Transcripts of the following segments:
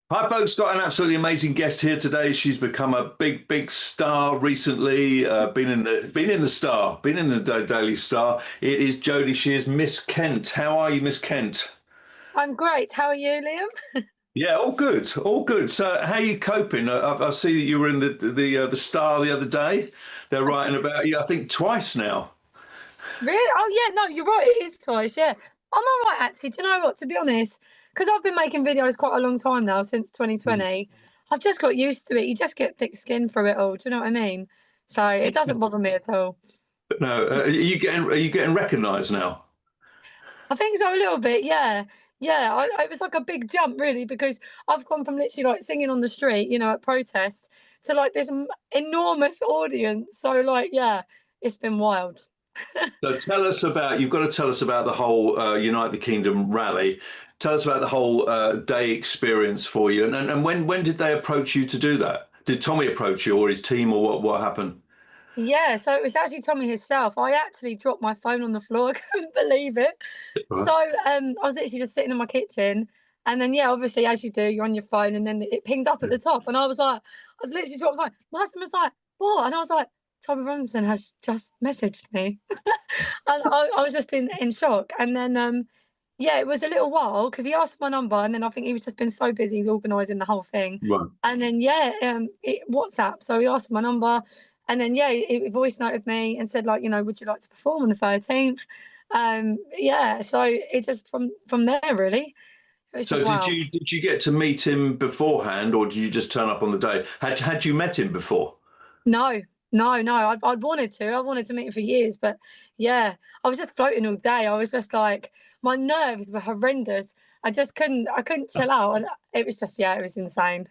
Hi, folks. Got an absolutely amazing guest here today. She's become a big star recently. Been in the Daily Star. It is Jodie. She is Miss Kent. How are you, Miss Kent? I'm great. How are you, Liam? Yeah, all good, all good. So, how are you coping? I see that you were in the Star the other day. They're writing about you, I think, twice now. Really? Oh, yeah. No, you're right. It is twice. Yeah, I'm all right actually. Do you know what? To be honest, because I've been making videos quite a long time now, since Mm. 2020. I've just got used to it. You just get thick skin through it all. Do you know what I mean? So it doesn't bother me at all. But no, are you getting recognised now? I think so a little bit. Yeah, yeah. It was like a big jump, really, because I've gone from literally like singing on the street, at protests, to like this enormous audience. So like, yeah, it's been wild. So you've got to tell us about the whole Unite the Kingdom rally. Tell us about the whole day experience for you. And when did they approach you to do that? Did Tommy approach you or his team or what happened? Yeah, so it was actually Tommy himself. I actually dropped my phone on the floor. I couldn't believe it. Right. So I was literally just sitting in my kitchen, and then yeah, obviously as you do, you're on your phone, and then it pinged up at the top, and I was like, I literally dropped my phone. My husband was like, "What?" And I was like, "Tommy Robinson has just messaged me," and I was just in shock. And then yeah, it was a little while because he asked my number, and then I think he was just been so busy organising the whole thing. Right. And then yeah, WhatsApp. So he asked my number, and then yeah, he voice noted me and said like, would you like to perform on the 13th? Yeah, so it just from there really, it was just So did wow. you get to meet him beforehand or did you just turn up on the day? Had you met him before? No, no, I'd wanted to. I wanted to meet him for years, but yeah, I was just floating all day. I was just like, my nerves were horrendous. I couldn't chill out, and it was just, yeah, it was insane.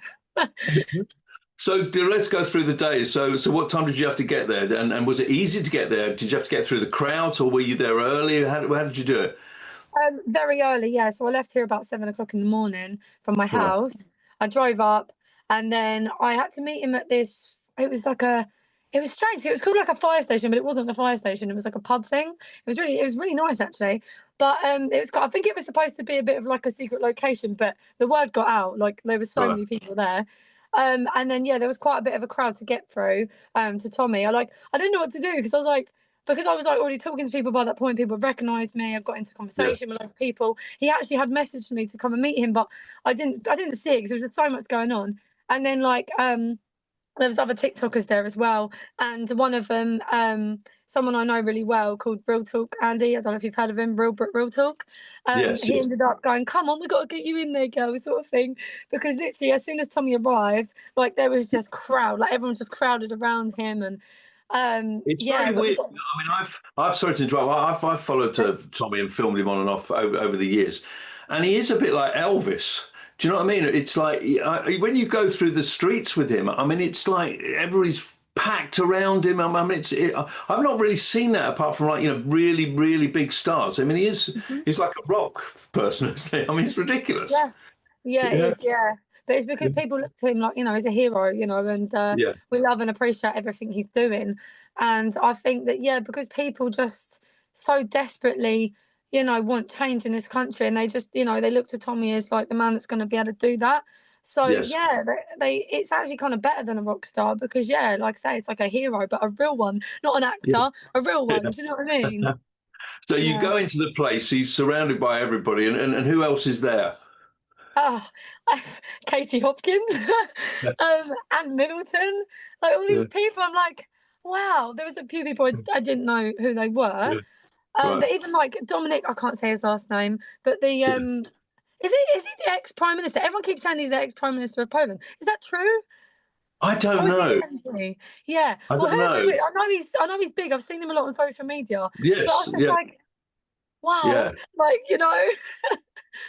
So let's go through the days. So what time did you have to get there? And was it easy to get there? Did you have to get through the crowds or were you there early? How did you do it? Very early, yeah. So I left here about 7 o'clock in the morning from my Right. house. I drove up, and then I had to meet him at this. It was strange. It was called like a fire station, but it wasn't a fire station. It was like a pub thing. It was really nice actually. But I think it was supposed to be a bit of like a secret location, but the word got out. Like there were so Right. many people there. And then yeah, there was quite a bit of a crowd to get through. To Tommy, I didn't know what to do because I was like already talking to people by that point. People recognised me. I got into Yeah. conversation with lots of people. He actually had messaged me to come and meet him, but I didn't see it because there was just so much going on. And then like there was other TikTokers there as well, and one of them, someone I know really well called Real Talk Andy. I don't know if you've heard of him, Real Talk. Yes, He yes. ended up going, "Come on, we got to get you in there, girl," sort of thing. Because literally, as soon as Tommy arrived, like there was just crowd, like everyone just crowded around him, and It's yeah, very but we weird. got. I mean, I've sorry to interrupt. I've followed Tommy and filmed him on and off over the years, and he is a bit like Elvis. Do you know what I mean? It's like when you go through the streets with him. I mean, it's like everybody's packed around him. I mean, I've not really seen that apart from like really big stars. I mean, Mhm. he's like a rock person, isn't he? I mean, it's ridiculous. Yeah, yeah, it Yeah, is. Yeah, but it's because people look to him like he's a hero, and yeah, we love and appreciate everything he's doing. And I think that yeah, because people just so desperately, want change in this country, and they just, they look to Tommy as like the man that's going to be able to do that. So yes, yeah, they it's actually kind of better than a rock star because yeah, like I say, it's like a hero, but a real one, not an yeah. actor, a real one. Do you know what I mean? So you Yeah. go into the place. He's surrounded by everybody, and who else is there? Oh, Katie Hopkins, and Middleton, like all these Yeah, people. I'm like, wow. There was a few people I didn't know who they were. yeah, right. But even like Dominic, I can't say his last name, but the Yeah. is he the ex prime minister? Everyone keeps saying he's the ex prime minister of Poland. Is that true? I don't Or is he know. the MP? Yeah. I Well, don't know. I know he's big. I've seen him a lot on social media, but I Yes, was just yeah, like, wow, yeah. like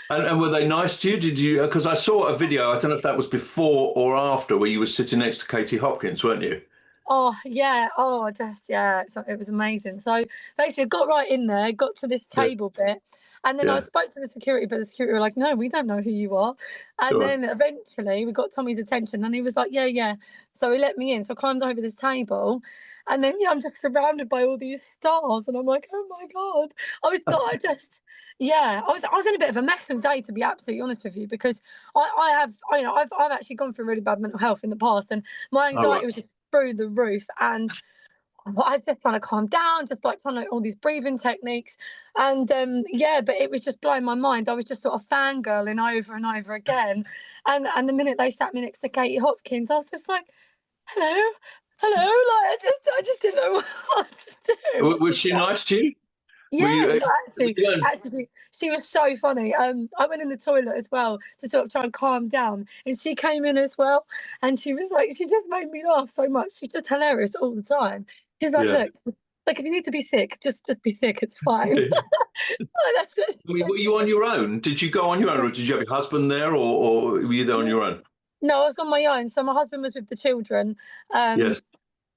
And were they nice to you? Did you? Because I saw a video. I don't know if that was before or after, where you were sitting next to Katie Hopkins, weren't you? Oh yeah, just yeah, so it was amazing. So basically, I got right in there, got to this Yeah, table bit, and then I yeah. spoke to the security, but the security were like, "No, we don't know who you are." And Sure. then eventually, we got Tommy's attention, and he was like, "Yeah, yeah." So he let me in. So I climbed over this table, And then I'm just surrounded by all these stars, and I'm like, oh my god, I just, yeah, I was in a bit of a mess all day, to be absolutely honest with you, because I have, I've actually gone through really bad mental health in the past, and my All right. anxiety was just through the roof, and I just trying to calm down, just like trying to all these breathing techniques, and yeah, but it was just blowing my mind. I was just sort of fangirling over and over again, and the minute they sat me next to Katie Hopkins, I was just like, hello, hello, like I just didn't know what to do. Was she nice to you? Were Yeah, you? no, actually, she was so funny. I went in the toilet as well to sort of try and calm down, and she came in as well, and she was like, she just made me laugh so much. She's just hilarious all the time. She was like, Yeah. look, like if you need to be sick, just be sick. It's fine. That's it. I mean, were you on your own? Did you go on your own, or did you have your husband there, or were you there on your own? No, I was on my own. So my husband was with the children. Yes.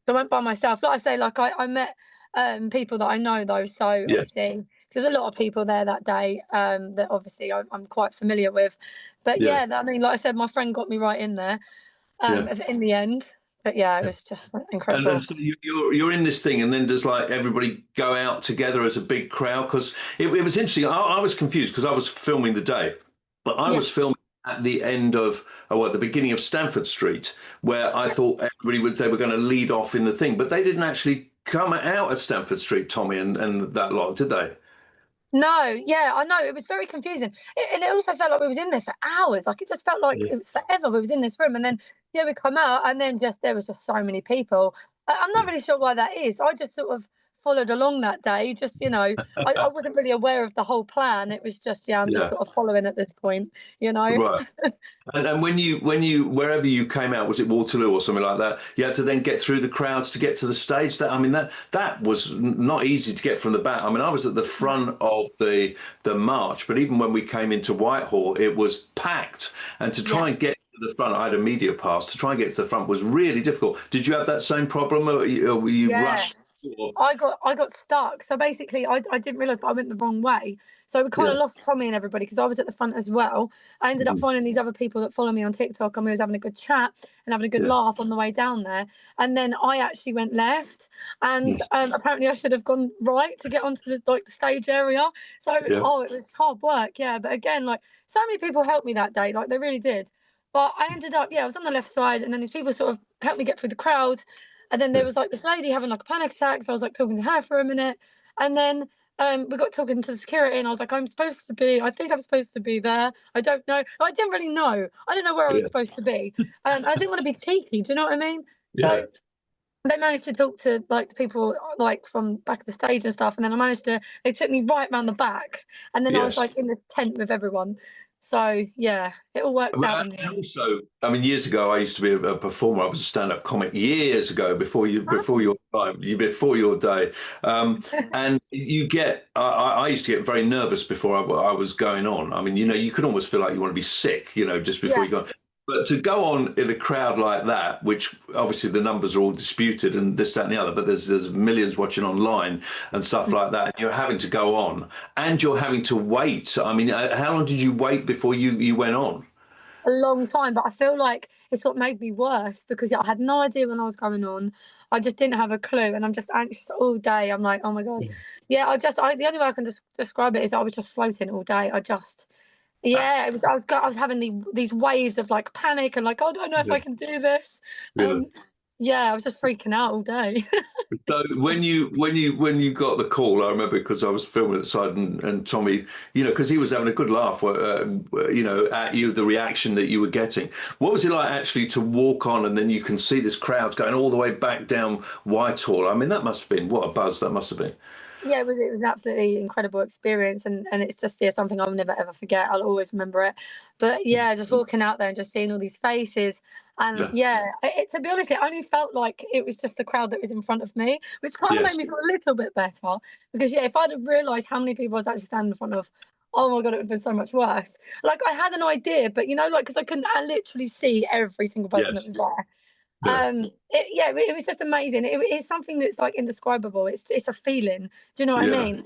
So I went by myself. Like I say, like I met people that I know though. So Yeah. obviously, 'cause there's a lot of people there that day that obviously I'm quite familiar with. But Yeah. yeah, I mean, like I said, my friend got me right in there Yeah. in the end. But yeah, it was just And incredible. so you're in this thing, and then does like everybody go out together as a big crowd? Because it was interesting. I was confused because I was filming the day, but I Yeah. was filming at the end of, or at the beginning of Stamford Street, where I thought everybody was they were going to lead off in the thing, but they didn't actually come out at Stamford Street, Tommy, and that lot, did they? No, yeah, I know. It was very confusing. And it also felt like we was in there for hours. Like it just felt like Yeah. it was forever. We was in this room, and then yeah, we come out, and then just there was just so many people. I'm not really sure why that is. I just sort of followed along that day. Just I wasn't really aware of the whole plan. It was just I'm just Yeah. sort of following at this point. You know. Right. And when you wherever you came out, was it Waterloo or something like that? You had to then get through the crowds to get to the stage. That I mean that was not easy to get from the back. I mean, I was at the front of the march, but even when we came into Whitehall, it was packed. And to Yeah. try and get to the front, I had a media pass. To try and get to the front was really difficult. Did you have that same problem, or were you Yeah. rushed? Or, I got stuck. So basically, I didn't realize, but I went the wrong way. So we kind yeah. of lost Tommy and everybody because I was at the front as well. I ended up Mhm. finding these other people that follow me on TikTok, and we was having a good chat and having a good Yeah. laugh on the way down there. And then I actually went left, and Yes. apparently I should have gone right to get onto the stage area. So Yeah. oh, it was hard work, yeah. But again, like so many people helped me that day, like they really did. But I ended up, yeah, I was on the left side, and then these people sort of helped me get through the crowd. And then there Yeah. was like this lady having like a panic attack. So I was like talking to her for a minute. And then we got talking to the security, and I was like, I think I'm supposed to be there. I don't know. I didn't really know. I didn't know where I was Yeah. supposed to be. I didn't want to be cheeky. Do you know what I mean? Yeah. So they managed to talk to like the people like from back of the stage and stuff. And then they took me right round the back. And then I was Yes. like in this tent with everyone. So yeah, it all worked out Well, in the and end. also, I mean, years ago, I used to be a performer. I was a stand-up comic years ago, before your time, before your day. And you get, I used to get very nervous before I was going on. I mean, you could almost feel like you want to be sick, just before Yeah. you go on. But to go on in a crowd like that, which obviously the numbers are all disputed and this, that, and the other, but there's millions watching online and stuff like that. And you're having to go on, and you're having to wait. I mean, how long did you wait before you went on? A long time, but I feel like it's what made me worse because yeah, I had no idea when I was going on. I just didn't have a clue, and I'm just anxious all day. I'm like, oh my god, yeah. The only way I can describe it is I was just floating all day. Yeah, it was. I was having these waves of like panic and like, oh, I don't know if Yeah. I can do this. Yeah. Yeah, I was just freaking out all day. So when you got the call, I remember because I was filming at the side, and Tommy, because he was having a good laugh, at you, the reaction that you were getting. What was it like actually to walk on, and then you can see this crowd going all the way back down Whitehall? I mean, that must have been what a buzz that must have been. Yeah, it was an absolutely incredible experience, and it's just yeah something I'll never ever forget. I'll always remember it. But yeah, just walking out there and just seeing all these faces, and Yeah. yeah, to be honest, it only felt like it was just the crowd that was in front of me, which kind of made Yes. me feel a little bit better because yeah, if I'd have realised how many people I was actually standing in front of, oh my god, it would have been so much worse. Like I had an idea, but like because I couldn't literally see every single person that Yes. was there. Yeah. It was just amazing. It's something that's like indescribable. It's a feeling. Do you know what I Yeah. mean?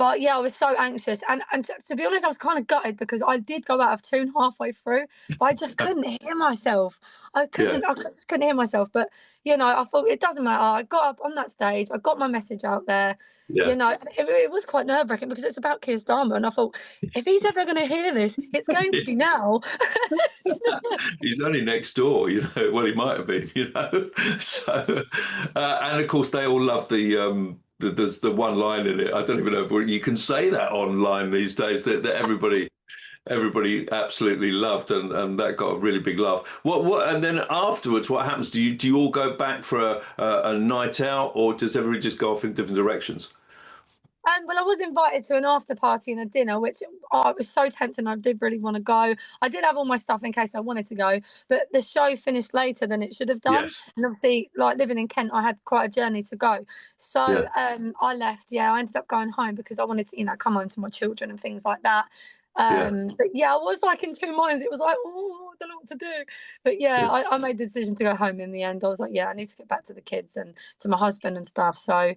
But yeah, I was so anxious, and to be honest, I was kind of gutted because I did go out of tune halfway through, but I just couldn't hear myself. Yeah, I just couldn't hear myself. But I thought it doesn't matter. I got up on that stage, I got my message out there. yeah. And it was quite nerve wracking because it's about Keir Starmer, and I thought if he's ever going to hear this, it's going to be now. He's only next door, Well, he might have been. So, and of course, they all love there's the one line in it. I don't even know if you can say that online these days. That everybody absolutely loved, and that got a really big laugh. And then afterwards, what happens? Do you all go back for a night out, or does everybody just go off in different directions? Well, I was invited to an after party and a dinner, which I was so tempted and I did really want to go. I did have all my stuff in case I wanted to go, but the show finished later than it should have done. Yes. And obviously, like living in Kent, I had quite a journey to go. So Yeah. I left. Yeah, I ended up going home because I wanted to, come home to my children and things like that. Yeah. But yeah, I was like in two minds. It was like, oh, I don't know what to do. But yeah, Yeah. I made the decision to go home in the end. I was like, yeah, I need to get back to the kids and to my husband and stuff. So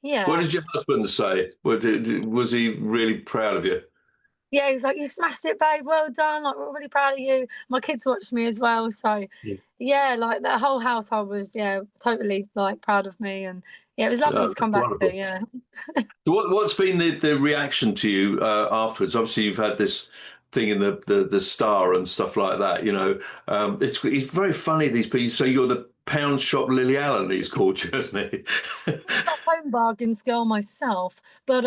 What yeah. did your husband say? Was he really proud of you? Yeah, he was like, "You smashed it, babe. Well done. Like, we're really proud of you." My kids watched me as well, so Yeah. yeah, like the whole household was totally like proud of me, and yeah, it was lovely Oh, to that's come back to. wonderful. Yeah, So what's been the reaction to you afterwards? Obviously, you've had this thing in the Star and stuff like that. It's very funny, these people. So you're the pound shop Lily Allen. He's called you, hasn't he? I'm not a home bargains girl myself, but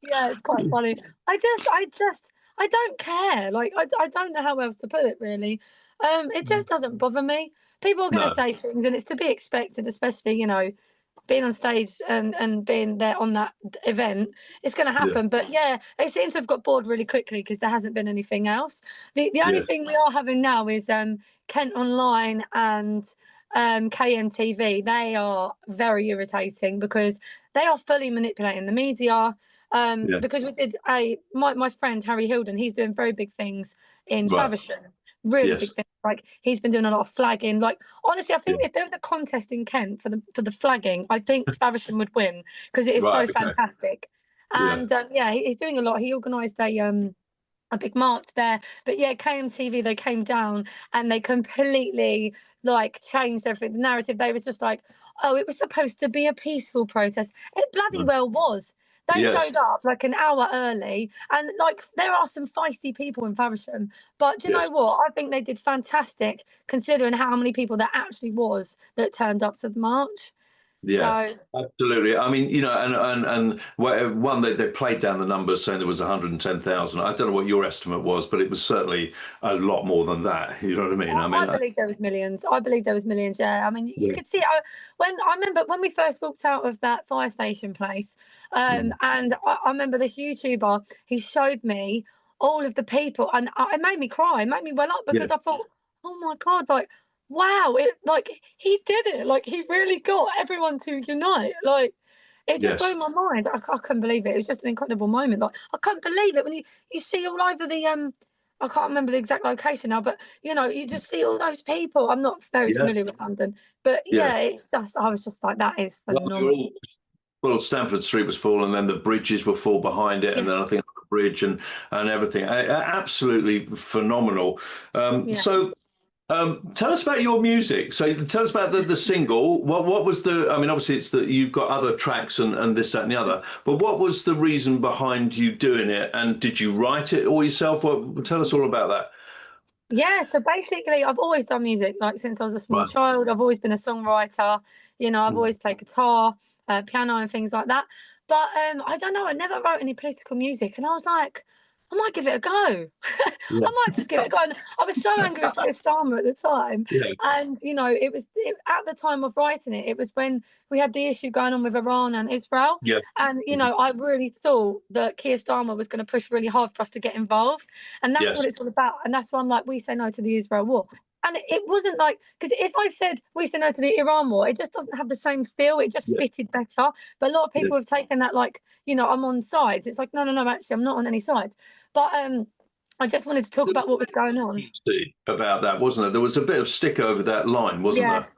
yeah, it's quite funny. I don't care. Like, I don't know how else to put it, really. It just doesn't bother me. People are going to No. say things, and it's to be expected, especially, being on stage and being there on that event. It's going to Yeah. happen. But yeah, they seem to have got bored really quickly because there hasn't been anything else. The only Yes. thing we are having now is Kent Online and KMTV. They are very irritating because they are fully manipulating the media. Yeah. Because we did my friend Harry Hilden, he's doing very big things in Right. Faversham, really Yes. big things. Like he's been doing a lot of flagging. Like honestly, I Yeah. think if there was a contest in Kent for the flagging, I think Faversham would win because it is Right. so Okay. fantastic. Yeah. And yeah, he's doing a lot. He organised a big march there. But yeah, KMTV, they came down and they completely like changed everything. The narrative, they was just like, oh, it was supposed to be a peaceful protest. It bloody Right. well was. They Yes. showed up like an hour early, and like there are some feisty people in Faversham. But do you know Yes. what? I think they did fantastic considering how many people there actually was that turned up to the march. Yeah, So absolutely. I mean, one they played down the numbers saying there was 110,000. I don't know what your estimate was, but it was certainly a lot more than that. You know what I mean? I I mean, believe there was millions. I believe there was millions. Yeah, I mean, you yeah, could see it. I remember when we first walked out of that fire station place, mm, and I remember this YouTuber. He showed me all of the people, and it made me cry. It made me well up yeah, because I thought, oh my god, like wow, it like he did it. Like he really got everyone to unite. Like it just yes, blew my mind. I couldn't believe it. It was just an incredible moment. Like I couldn't believe it when you see all over the I can't remember the exact location now, but you just see all those people. I'm not very yeah, familiar with London, but yeah. yeah, it's just I was just like, that is Well, phenomenal. well, Stamford Street was full, and then the bridges were full behind it, and Yeah, then I think the bridge and everything. Absolutely phenomenal. yeah. Tell us about your music. So tell us about the single. What was the? I mean, obviously it's that you've got other tracks and this, that, and the other. But what was the reason behind you doing it? And did you write it all yourself? Tell us all about that. Yeah, so basically, I've always done music. Like since I was a small Right. child, I've always been a songwriter. I've Mm. always played guitar, piano, and things like that. But I don't know. I never wrote any political music, and I was like, I might give it a go. Yeah. I might just give it a go. And I was so angry with Keir Starmer at the time, Yeah. and at the time of writing it. It was when we had the issue going on with Iran and Israel, Yeah. and Mhm. I really thought that Keir Starmer was going to push really hard for us to get involved. And that's what Yes. it's all about. And that's why I'm like, we say no to the Israel war. And it wasn't like, because if I said we say no to the Iran war, it just doesn't have the same feel. It just Yeah. fitted better. But a lot of Yeah. people have taken that like, I'm on sides. It's like, no, no, no, actually, I'm not on any sides. But I just wanted to talk There was about what a was bit of going on. controversy about that, wasn't there? There was a bit of stick over that line, wasn't Yeah. there?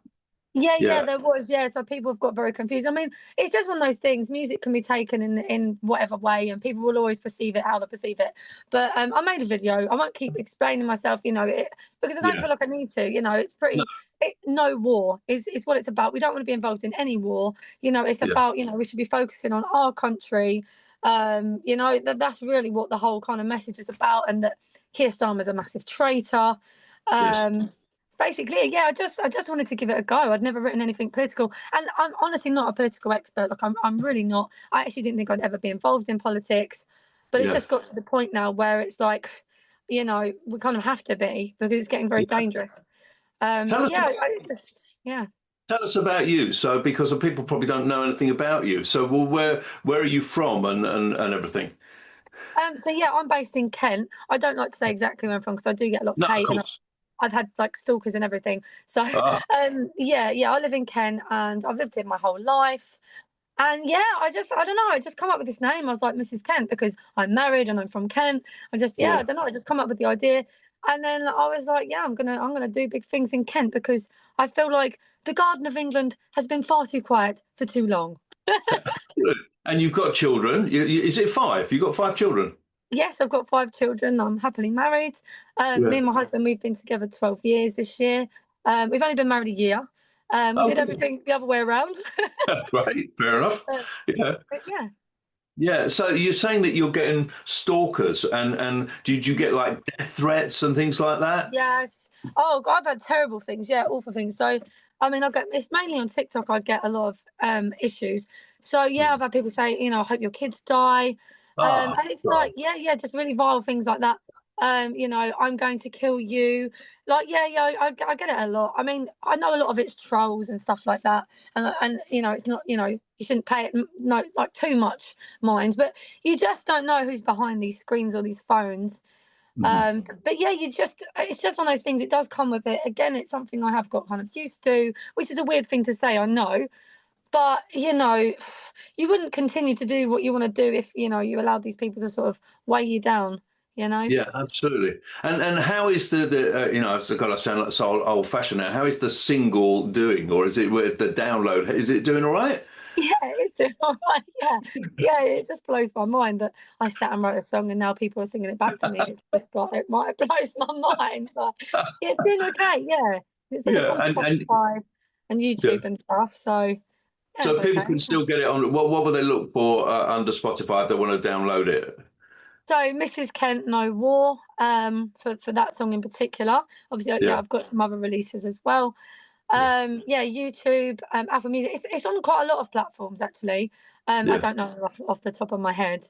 Yeah, Yeah, there was. Yeah, so people have got very confused. I mean, it's just one of those things. Music can be taken in whatever way, and people will always perceive it how they perceive it. But I made a video. I won't keep explaining myself, because I don't yeah, feel like I need to. It's no, pretty. No war is what it's about. We don't want to be involved in any war. It's yeah, about we should be focusing on our country. That's really what the whole kind of message is about, and that Keir Starmer's a massive traitor. yes, Um, Basically, yeah, I just wanted to give it a go. I'd never written anything political, and I'm honestly not a political expert. Like I'm really not. I actually didn't think I'd ever be involved in politics, but it's yeah, just got to the point now where it's like, we kind of have to be because it's getting very yeah. dangerous. Tell us, Yeah, yeah. tell us about you. So, because the people probably don't know anything about you. So, well, where are you from and everything? So yeah, I'm based in Kent. I don't like to say exactly where I'm from because I do get a lot of No, of hate, and course. I've had like stalkers and everything. So, Ah, yeah, I live in Kent and I've lived here my whole life. And yeah, I don't know, I just come up with this name. I was like Mrs. Kent because I'm married and I'm from Kent. I yeah. don't know, I just come up with the idea. And then I was like, yeah, I'm gonna do big things in Kent because I feel like the Garden of England has been far too quiet for too long. Good. And you've got children. Is it five? You've got five children. Yes, I've got 5 children. I'm happily married. Me Yeah. and my husband, we've been together 12 years this year. We've only been married a year. We Oh, did good. everything the other way around. Right. Fair enough. Uh, Yeah. but yeah. Yeah. So you're saying that you're getting stalkers, and did you get like death threats and things like that? Yes. Oh God, I've had terrible things. Yeah, awful things. So, I mean, I get it's mainly on TikTok. I get a lot of issues. So yeah, I've had people say, I hope your kids die, Ah, and it's God. like, yeah, just really vile things like that. I'm going to kill you. Like, yeah, I get it a lot. I mean, I know a lot of it's trolls and stuff like that, and it's not, you shouldn't pay it no like too much mind, but you just don't know who's behind these screens or these phones. Mhm. But yeah, it's just one of those things. It does come with it. Again, it's something I have got kind of used to, which is a weird thing to say, I know. But you wouldn't continue to do what you want to do if you allowed these people to sort of weigh you down. You know. Yeah, absolutely. And how is I've got to sound like so old fashioned now. How is the single doing, or is it with the download? Is it doing all right? Yeah, it's doing all right. Yeah, yeah. It just blows my mind that I sat and wrote a song and now people are singing it back to me. It's just like it blows my mind. But yeah, it's doing okay. Yeah, it's Yeah, on and Spotify and yeah. YouTube and stuff. So yeah, it's So people okay. can still get it on. What will they look for under Spotify if they want to download it? So Mrs. Kent, No War, for that song in particular. Obviously, yeah, Yeah, I've got some other releases as well. yeah, Yeah, YouTube, Apple Music. It's on quite a lot of platforms actually. I yeah. don't know off the top of my head,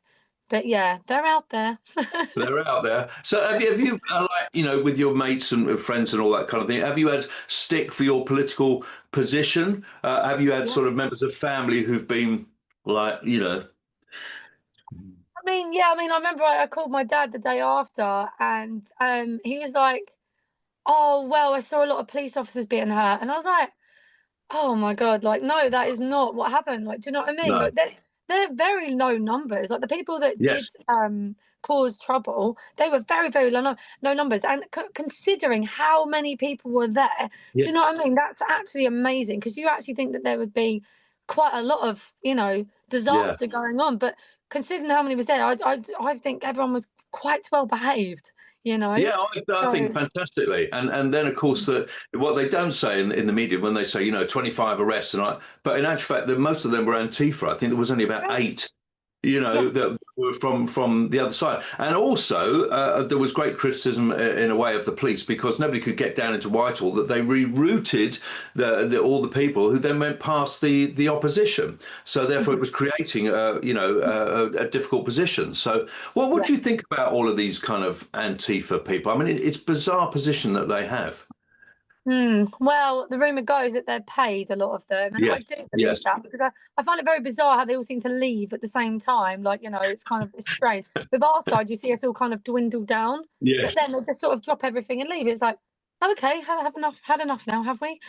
but yeah, they're out there. They're out there. So have you like with your mates and friends and all that kind of thing? Have you had stick for your political position? Have you had Yeah. sort of members of family who've been like I remember I called my dad the day after, and he was like, "Oh well, I saw a lot of police officers being hurt," and I was like, oh my God, like no, that is not what happened. Like, do you know what I mean? no? Like they're very low numbers. Like the people that did Yes, cause trouble, they were very, very low numbers. And considering how many people were there, do you know what I yes, mean? That's actually amazing because you actually think that there would be quite a lot of, yeah. disaster going on. But considering how many was there, I think everyone was quite well behaved, you know? Yeah, I think So fantastically, and then of course what they don't say in the media when they say 25 arrests but in actual fact, most of them were Antifa. I think there was only about yes, eight yes, that were from the other side. And also, there was great criticism in a way of the police because nobody could get down into Whitehall, that they rerouted all the people who then went past the opposition. So therefore, it mhm, was creating a difficult position. So what would yeah. you think about all of these kind of Antifa people? I mean, it's bizarre position that they have. Well, the rumor goes that they're paid, a lot of them, and I Yes, do believe yes, that because I find it very bizarre how they all seem to leave at the same time. Like, it's kind of it's strange. With our side, you see us all kind of dwindle down, but yes. then they just sort of drop everything and leave. It's like, oh, okay, have enough, had enough now, have we?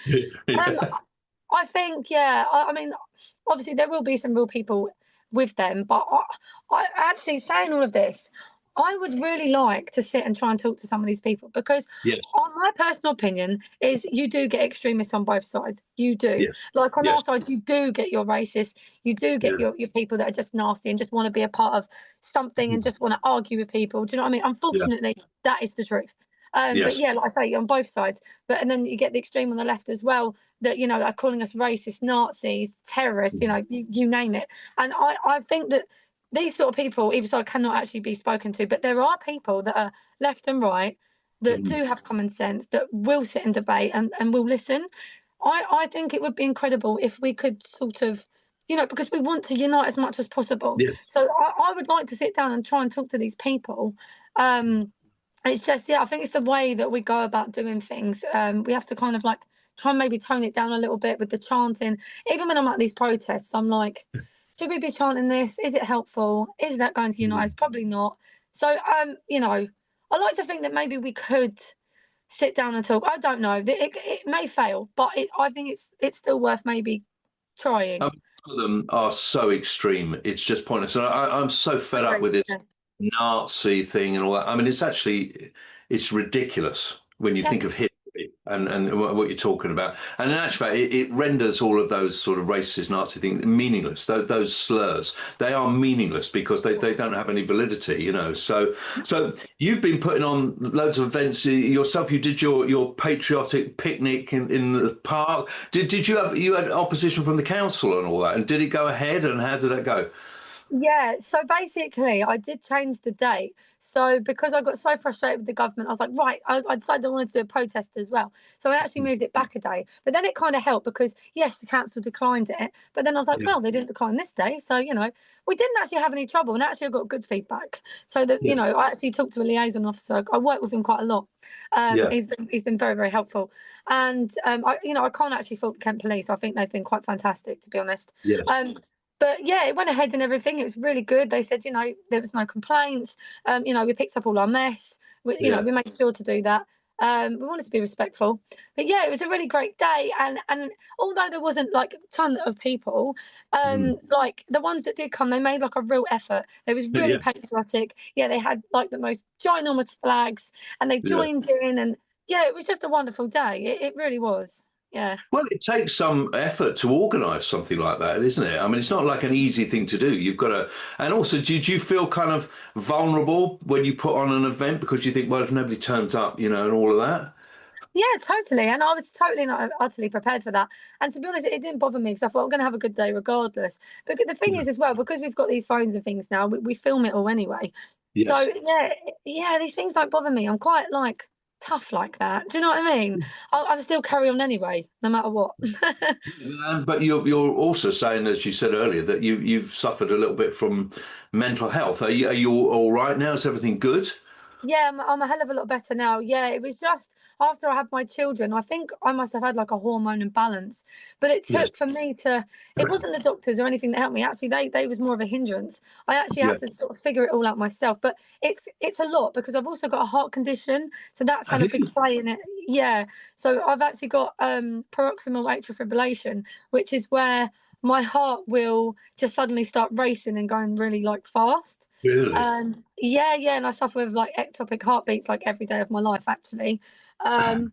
Um, Yeah. I think, yeah. I mean, obviously there will be some real people with them, but I actually saying all of this, I would really like to sit and try and talk to some of these people because, Yes, on my personal opinion, is you do get extremists on both sides. You do. yes, Like on yes, our side, you do get your racists. You do get yeah, your people that are just nasty and just want to be a part of something and just want to argue with people. Do you know what I mean? yeah, Unfortunately, that is the truth. But yes, yeah, like I say, on both sides. But and then you get the extreme on the left as well that are calling us racist, Nazis, terrorists. You name it. And I think that these sort of people, even though cannot actually be spoken to, but there are people that are left and right that mhm, do have common sense, that will sit and debate and will listen. I think it would be incredible if we could sort of, because we want to unite as much as possible. yes, So I would like to sit down and try and talk to these people. It's just, yeah, I think it's the way that we go about doing things. We have to kind of like try and maybe tone it down a little bit with the chanting. Even when I'm at these protests, I'm like, should we be chanting this? Is it helpful? Is that going to unite us? mhm. Probably not. So, I like to think that maybe we could sit down and talk. I don't know. It may fail, but I think it's still worth maybe trying. Some of them are so extreme. It's just pointless. And I'm so fed up Agree. with this Yeah. Nazi thing and all that. I mean, it's ridiculous when you Yeah. think of history and what you're talking about. And in actual fact, it renders all of those sort of racist Nazi things meaningless. Those slurs, they are meaningless because they don't have any validity, So you've been putting on loads of events yourself. You did your patriotic picnic in the park. You had opposition from the council and all that? And did it go ahead? And how did that go? Yeah, so basically, I did change the date. So because I got so frustrated with the government, I was like, right, I decided I wanted to do a protest as well. So I actually moved it back a day. But then it kind of helped because, yes, the council declined it. But then I was like, Yeah, well, they didn't decline this day. So, we didn't actually have any trouble. And actually, I got good feedback. So that, yeah, I actually talked to a liaison officer. I work with him quite a lot. yeah, He's been very, very helpful. And, I can't actually fault the Kent police. I think they've been quite fantastic, to be honest. yes, Um, but yeah, it went ahead and everything. It was really good. They said, there was no complaints. We picked up all our mess. yeah. We made sure to do that. We wanted to be respectful. But yeah, it was a really great day. And although there wasn't like a ton of people, Mm. like the ones that did come, they made like a real effort. It was really Yeah, patriotic. Yeah, they had like the most ginormous flags and they yeah. joined in. And yeah, it was just a wonderful day. It really was. Yeah. Well, it takes some effort to organise something like that, isn't it? I mean, it's not like an easy thing to do. You've got to, and also, did you feel kind of vulnerable when you put on an event because you think, well, if nobody turns up, and all of that? Yeah, totally. And I was totally not utterly prepared for that. And to be honest, it didn't bother me because I thought I'm going to have a good day regardless. But the thing Yeah. is, as well, because we've got these phones and things now, we film it all anyway. So Yes. yeah, these things don't bother me. I'm quite like tough like that. Do you know what I mean? I'll still carry on anyway, no matter what. But you're also saying, as you said earlier, that you've suffered a little bit from mental health. Are you all right now? Is everything good? Yeah, I'm a hell of a lot better now. Yeah, it was just after I had my children, I think I must have had like a hormone imbalance. But it Yes. took for me to, it wasn't the doctors or anything that helped me. Actually, they was more of a hindrance. I actually had Yeah. to sort of figure it all out myself. But it's a lot because I've also got a heart condition. So that's had Have a big you? play in it. Yeah. So I've actually got paroxysmal atrial fibrillation, which is where my heart will just suddenly start racing and going really like fast. Really? Yeah, and I suffer with like ectopic heartbeats like every day of my life, actually. Um,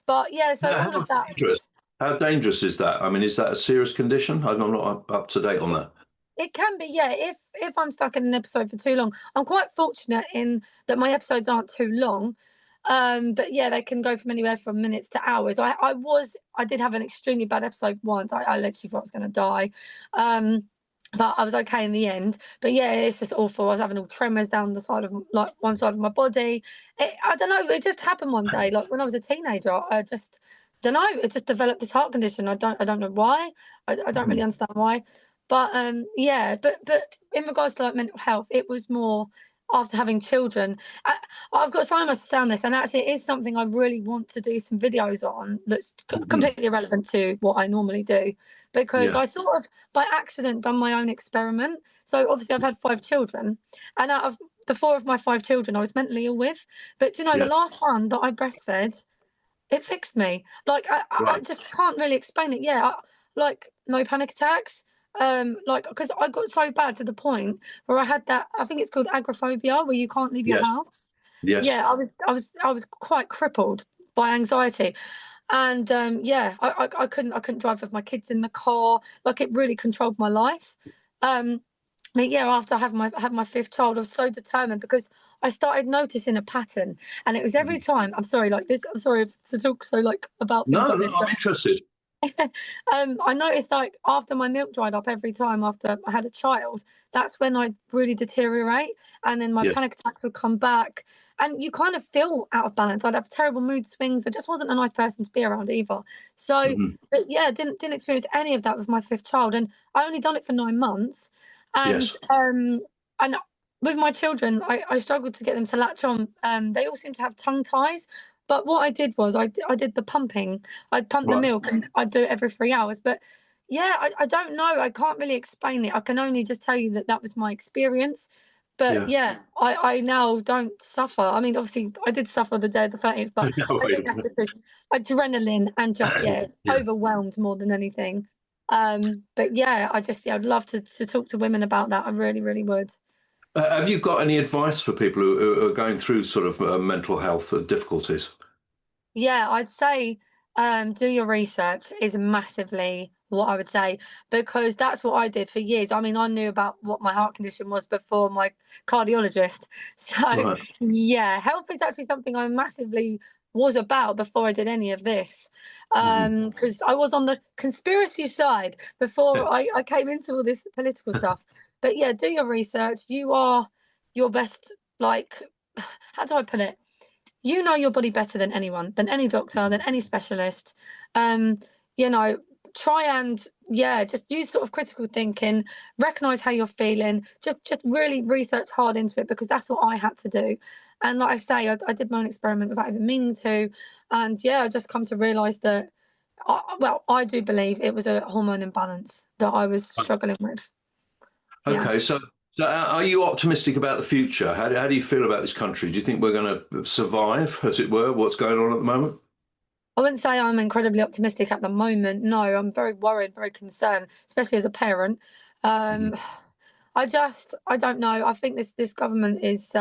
but yeah, so How all of that. dangerous? How dangerous is that? I mean, is that a serious condition? I'm not up to date on that. It can be, yeah. If I'm stuck in an episode for too long, I'm quite fortunate in that my episodes aren't too long. But yeah, they can go from anywhere from minutes to hours. I did have an extremely bad episode once. I literally thought I was going to die. Um, but I was okay in the end. But yeah, it's just awful. I was having all tremors down the side of like one side of my body. I don't know. It just happened one day, like when I was a teenager. I just don't know. It just developed this heart condition. I don't know why. I don't really Mhm. understand why. But yeah, but in regards to like mental health, it was more after having children. I've got so much to say on this, and actually, it is something I really want to do some videos on. That's Mhm. completely irrelevant to what I normally do, because Yeah. I sort of by accident done my own experiment. So obviously, I've had 5 children, and out of the 4 of my 5 children, I was mentally ill with. But the Yeah. last one that I breastfed, it fixed me. Like I Right. just can't really explain it. Yeah, like no panic attacks. like, because I got so bad to the point where I had that, I think it's called agoraphobia, where you can't leave your Yes. house. Yes. Yeah, I was quite crippled by anxiety. And yeah, I couldn't drive with my kids in the car. Like, it really controlled my life. Um, but yeah, after I had my fifth child, I was so determined because I started noticing a pattern, and it was every Mhm. time. I'm sorry, like this. I'm sorry to talk so like about things No, like no, this, I'm but interested. I noticed, like, after my milk dried up every time after I had a child, that's when I really deteriorate, and then my Yes. panic attacks would come back, and you kind of feel out of balance. I'd have terrible mood swings. I just wasn't a nice person to be around either. So, Hmm. but yeah, didn't experience any of that with my fifth child, and I only done it for 9 months, and Yes. and with my children, I struggled to get them to latch on. They all seem to have tongue ties. But what I did was I did the pumping. I'd pump the Right. milk and I'd do it every 3 hours. But yeah, I don't know. I can't really explain it. I can only just tell you that that was my experience. But Yeah. yeah, I now don't suffer. I mean, obviously, I did suffer the day of the 30th, but No, I wait think a that's minute. because adrenaline and just, yeah, Yeah. overwhelmed more than anything. But yeah, yeah, I'd love to talk to women about that. I really, really would. Have you got any advice for people who are going through sort of mental health difficulties? Yeah, I'd say do your research is massively what I would say, because that's what I did for years. I mean, I knew about what my heart condition was before my cardiologist. So, Right. yeah, health is actually something I massively was about before I did any of this. Hmm. Because I was on the conspiracy side before I came into all this political stuff. But yeah, do your research. You are your best, like, how do I put it? You know your body better than anyone, than any doctor, than any specialist. Um, you know, try and, yeah, just use sort of critical thinking, recognize how you're feeling, just really research hard into it, because that's what I had to do. And like I say, I did my own experiment without even meaning to, and yeah, I just come to realize that. Well, I do believe it was a hormone imbalance that I was struggling with. Yeah. Okay, so are you optimistic about the future? How do you feel about this country? Do you think we're going to survive, as it were, what's going on at the moment? I wouldn't say I'm incredibly optimistic at the moment. No, I'm very worried, very concerned, especially as a parent. Um, Mhm. I don't know. I think this government is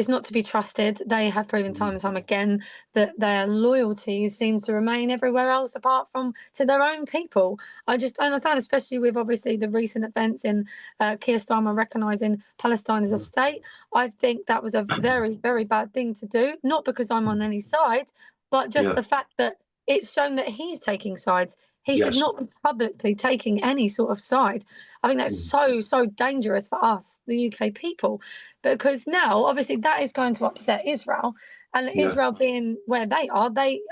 not to be trusted. They have proven time Mhm. and time again that their loyalties seem to remain everywhere else apart from to their own people. I just don't understand, especially with obviously the recent events in Keir Starmer recognising Palestine as a state. I think that was a very, very bad thing to do, not because I'm on any side, but just Yeah. the fact that it's shown that he's taking sides. He should Yes. not be publicly taking any sort of side. I think that's Mhm. so, so dangerous for us, the UK people, because now obviously that is going to upset Israel, and Yeah. Israel being where they are, they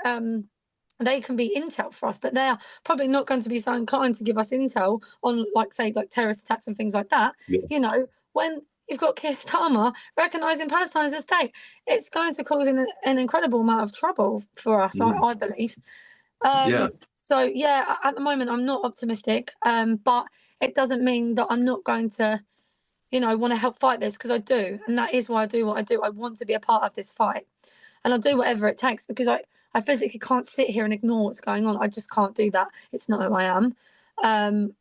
can be intel for us, but they are probably not going to be so inclined to give us intel on, like, say, like terrorist attacks and things like that. Yeah. You know, when you've got Keir Starmer recognising Palestine as a state, it's going to cause an incredible amount of trouble for us, Mhm. I believe. Yeah. So yeah, at the moment I'm not optimistic, but it doesn't mean that I'm not going to, want to help fight this, because I do, and that is why I do what I do. I want to be a part of this fight, and I'll do whatever it takes, because I physically can't sit here and ignore what's going on. I just can't do that. It's not who I am. Um,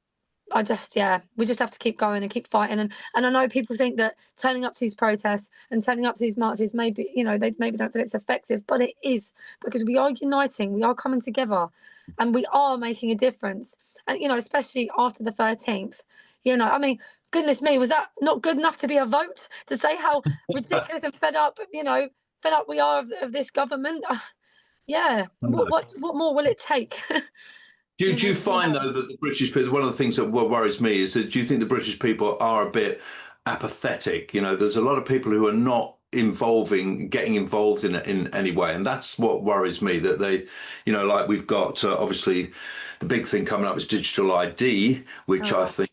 yeah, we just have to keep going and keep fighting. And I know people think that turning up to these protests and turning up to these marches, maybe, they maybe don't feel it's effective, but it is, because we are uniting, we are coming together, and we are making a difference. And, especially after the 13th, I mean, goodness me, was that not good enough to be a vote to say how ridiculous and fed up we are of this government? Yeah. What more will it take? Do you find Yeah. though that the British people, one of the things that worries me is that do you think the British people are a bit apathetic? You know, there's a lot of people who are not getting involved in any way, and that's what worries me. That they, like we've got obviously the big thing coming up is digital ID, which I Oh. think,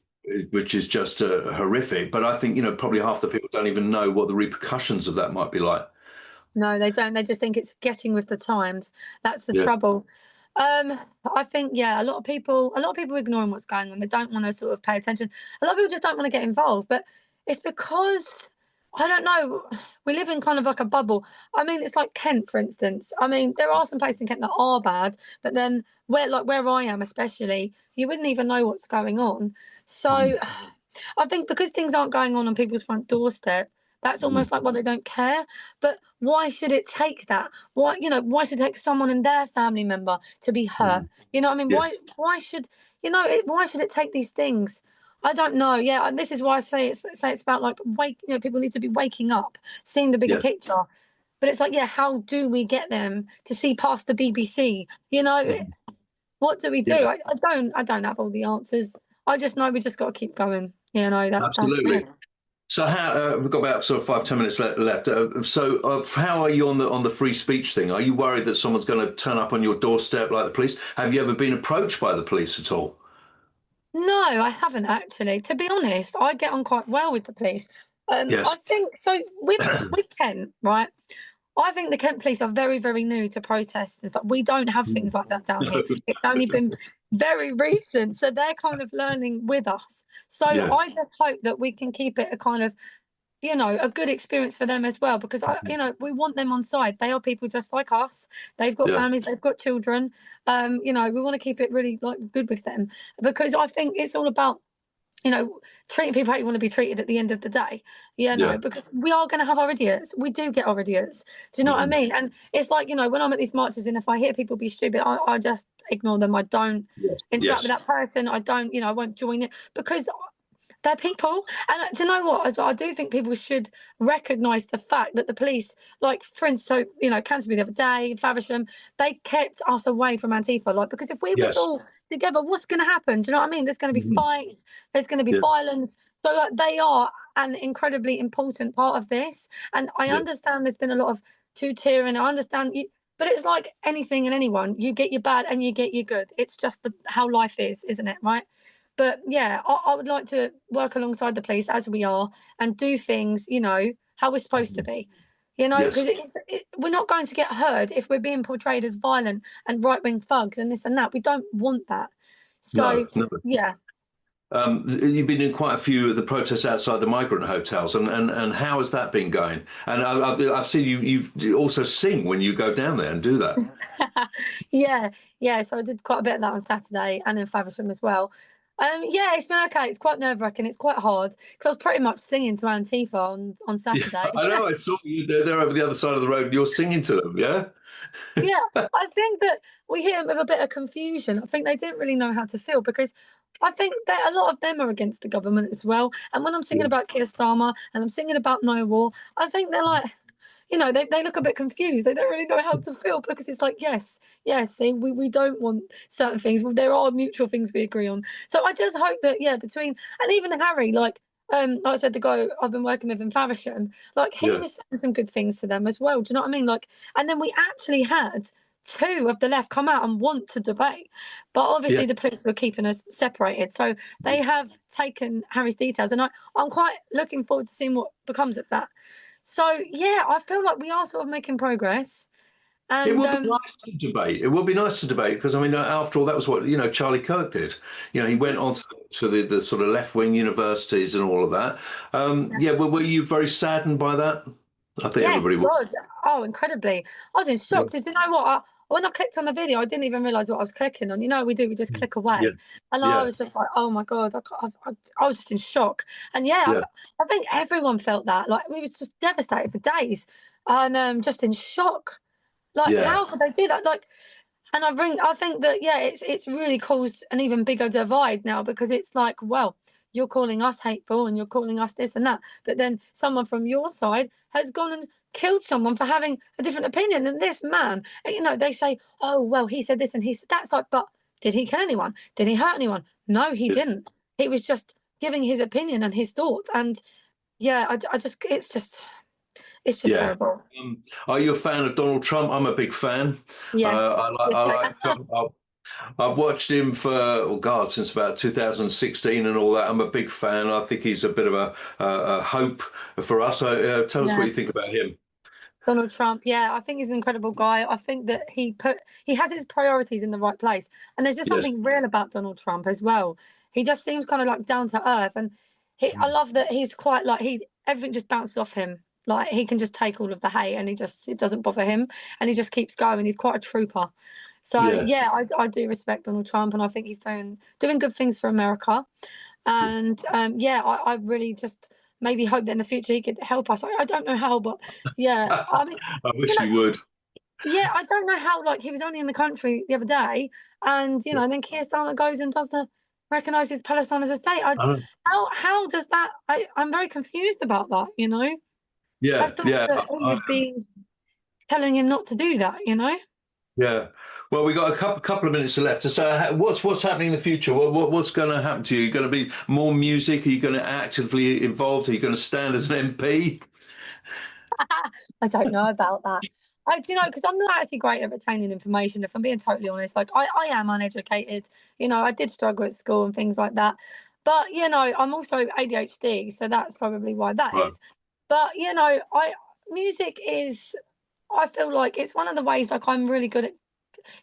which is just horrific. But I think probably half the people don't even know what the repercussions of that might be like. No, they don't. They just think it's getting with the times. That's the Yeah. trouble. Um, I think, yeah, a lot of people are ignoring what's going on. They don't want to sort of pay attention. A lot of people just don't want to get involved. But it's because I don't know. We live in kind of like a bubble. I mean, it's like Kent, for instance. I mean, there are some places in Kent that are bad, but then where I am, especially, you wouldn't even know what's going on. So Mm, I think because things aren't going on people's front doorstep, that's mm, almost like, well, they don't care. But why should it take that? Why should it take someone and their family member to be hurt? mm. You know what I mean? Yeah, Why should why should it take these things? I don't know. Yeah, and this is why I say it's about like people need to be waking up, seeing the bigger yeah. picture. But it's like, yeah, how do we get them to see past the BBC? You know, Mhm. what do we do? Yeah, I don't have all the answers. I just know we just got to keep going. You know, that's absolutely. So how we've got about sort of 5, 10 minutes left. How are you on the free speech thing? Are you worried that someone's going to turn up on your doorstep like the police? Have you ever been approached by the police at all? No, I haven't actually. To be honest, I get on quite well with the police. I Yes. think so with Kent, right? I think the Kent police are very, very new to protesters. Like, we don't have things like that down here. It's only been very recent, so they're kind of learning with us. So Yeah. I just hope that we can keep it a kind of a good experience for them as well, because we want them on side. They are people just like us. They've got Yeah. families, they've got children. We want to keep it really like good with them, because I think it's all about you know treating people how you want to be treated at the end of the day. Yeah. Because we are going to have our idiots. We do get our idiots. Do you know what I Mhm. mean? And it's like, when I'm at these marches and if I hear people be stupid, I just ignore them. I don't Yes. interact with Yes. that person. I don't, I won't join it, because they're people. And do you know what? As well, I do think people should recognise the fact that the police, like, for instance, so, Canterbury the other day, Faversham, they kept us away from Antifa. Like, because if we was Yes. all together, what's going to happen? Do you know what I mean? There's going to be Mhm. fights, there's going to be Yeah. violence. So, like, they are an incredibly important part of this. And I Yeah. understand there's been a lot of two-tiering. I understand you. But it's like anything and anyone. You get your bad and you get your good. It's just how life is, isn't it? Right? But yeah, I would like to work alongside the police as we are and do things, how we're supposed to Mhm. be. Yes. Because we're not going to get heard if we're being portrayed as violent and right wing thugs and this and that. We don't want that. So, No. No. yeah. You've been in quite a few of the protests outside the migrant hotels, and how has that been going? And I've seen you also sing when you go down there and do that. Yeah, yeah. So I did quite a bit of that on Saturday and in Faversham as well. Yeah, it's been okay. It's quite nerve-wracking. It's quite hard because I was pretty much singing to Antifa on Yeah, Saturday. I know. I saw you. They're over the other side of the road, and you're singing to them. Yeah. Yeah, I think that we hit them with a bit of confusion. I think they didn't really know how to feel, because I think that a lot of them are against the government as well. And when I'm singing Yeah. about Keir Starmer and I'm singing about no war, I think they're like, they look a bit confused. They don't really know how to feel, because it's like, yes, yes, see, we don't want certain things. Well, there are mutual things we agree on. So I just hope that, yeah, and even Harry, like I said, the guy I've been working with in Faversham, like, he Yeah. was saying some good things to them as well. Do you know what I mean? Like, and then we actually had two of the left come out and want to debate, but Yeah. obviously the police were keeping us separated. So they have taken Harry's details, and I'm quite looking forward to seeing what becomes of that. So yeah, I feel like we are sort of making progress, It and would be nice to debate. It would be nice to debate because I mean, after all, that was what Charlie Kirk did. He went on to the sort of left wing universities and all of that. Yeah, were you very saddened by that? I think yes, everybody was. God, oh, incredibly. I was in Yeah. shock. Did you know what? When I clicked on the video, I didn't even realize what I was clicking on. We just click Yeah. away, and I Yeah. was just like, oh my God, I was just in shock. And yeah, Yeah. I think everyone felt that. Like, we was just devastated for days, and just in shock. Like, Yeah. how could they do that? Like, and I think that, yeah, it's really caused an even bigger divide now, because it's like, well, you're calling us hateful and you're calling us this and that, but then someone from your side has gone and killed someone for having a different opinion than this man. And, they say, oh well, he said this and he said that's like, but did he kill anyone? Did he hurt anyone? No, he Yeah. didn't. He was just giving his opinion and his thoughts. And yeah, I just it's just Yeah. terrible. Are you a fan of Donald Trump? I'm a big fan. Yes. I like Trump. I've watched him for, oh God, since about 2016 and all that. I'm a big fan. I think he's a bit of a hope for us. Tell us what Yeah. you think about him. Donald Trump, yeah, I think he's an incredible guy. I think that he has his priorities in the right place, and there's just Yes. something real about Donald Trump as well. He just seems kind of like down to earth, and I love that he's quite like everything just bounces off him. Like he can just take all of the hate, and it doesn't bother him, and he just keeps going. He's quite a trooper. So Yeah, yeah, I do respect Donald Trump, and I think he's doing good things for America. And yeah, I really just maybe hope that in the future he could help us. I don't know how, but yeah, I mean, I you wish know, he would. yeah, I don't know how. Like he was only in the country the other day, and and then Keir Starmer goes and does the recognising Palestine as a state. How does that? I'm very confused about that. I Yeah, thought yeah, that he would be telling him not to do that. yeah. Well, we got a couple of minutes left. So, what's happening in the future? What's going to happen to you? Are you going to be more music? Are you going to actively involved? Are you going to stand as an MP? I don't know about that. Because I'm not actually great at retaining information, if I'm being totally honest. Like, I am uneducated. I did struggle at school and things like that. But, I'm also ADHD, so that's probably why that Right. is. But, music is, I feel like it's one of the ways, like, I'm really good at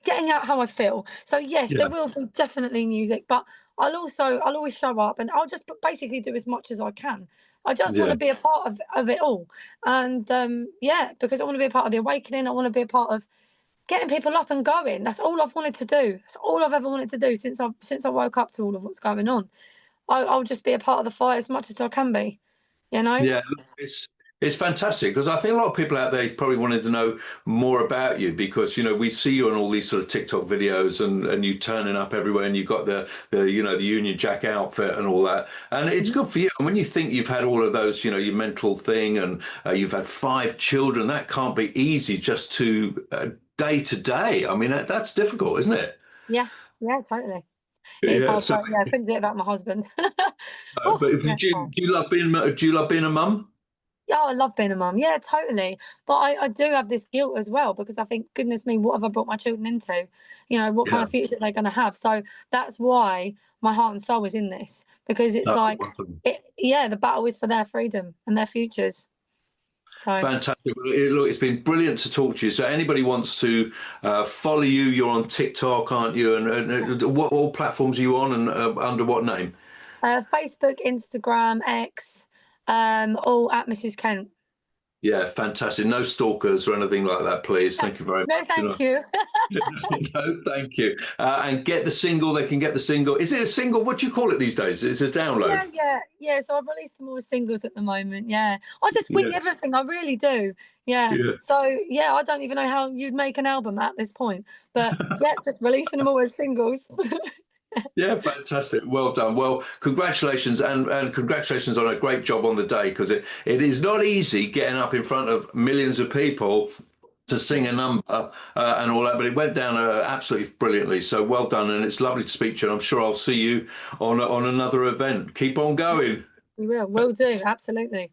getting out how I feel. So yes, there Yeah, will be definitely music, but I'll always show up, and I'll just basically do as much as I can. I just want yeah, to be a part of it all, and yeah, because I want to be a part of the awakening. I want to be a part of getting people up and going. That's all I've wanted to do. That's all I've ever wanted to do since I woke up to all of what's going on. I'll just be a part of the fight as much as I can be. You know. yeah. It's fantastic because I think a lot of people out there probably wanted to know more about you because we see you on all these sort of TikTok videos and you turning up everywhere and you've got the Union Jack outfit and all that and it's good for you. And when you think you've had all of those your mental thing and you've had 5 children, that can't be easy just to day to day. I mean that's difficult, isn't it? Yeah. Yeah. Totally. It is Yeah. hard So, work. Yeah. I couldn't do it without my husband. Oh, but yeah. do you love being a mum? Yeah, I love being a mum. Yeah, totally. But I do have this guilt as well because I think, goodness me, what have I brought my children into? What kind Yeah. of future are they going to have? So that's why my heart and soul is in this because it's No, like, yeah, the battle is for their freedom and their futures. So fantastic. Well, look, it's been brilliant to talk to you. So anybody wants to follow you, you're on TikTok, aren't you? And what all platforms are you on and under what name? Facebook, Instagram, X, all at Mrs. Kent. Yeah, fantastic. No stalkers or anything like that, please. Thank you very No, much. thank you. No, thank you. And get the single. They can get the single. Is it a single? What do you call it these days? It's a download. Yeah. So I've released some more singles at the moment. Yeah, I just wing Yeah, everything. I really do. Yeah. yeah. So yeah, I don't even know how you'd make an album at this point, but yeah, just releasing them all as singles. Yeah, fantastic. Well done. Well, congratulations and congratulations on a great job on the day because it is not easy getting up in front of millions of people to sing a number and all that, but it went down absolutely brilliantly. So well done, and it's lovely to speak to you. And I'm sure I'll see you on another event. Keep on going. You will do absolutely.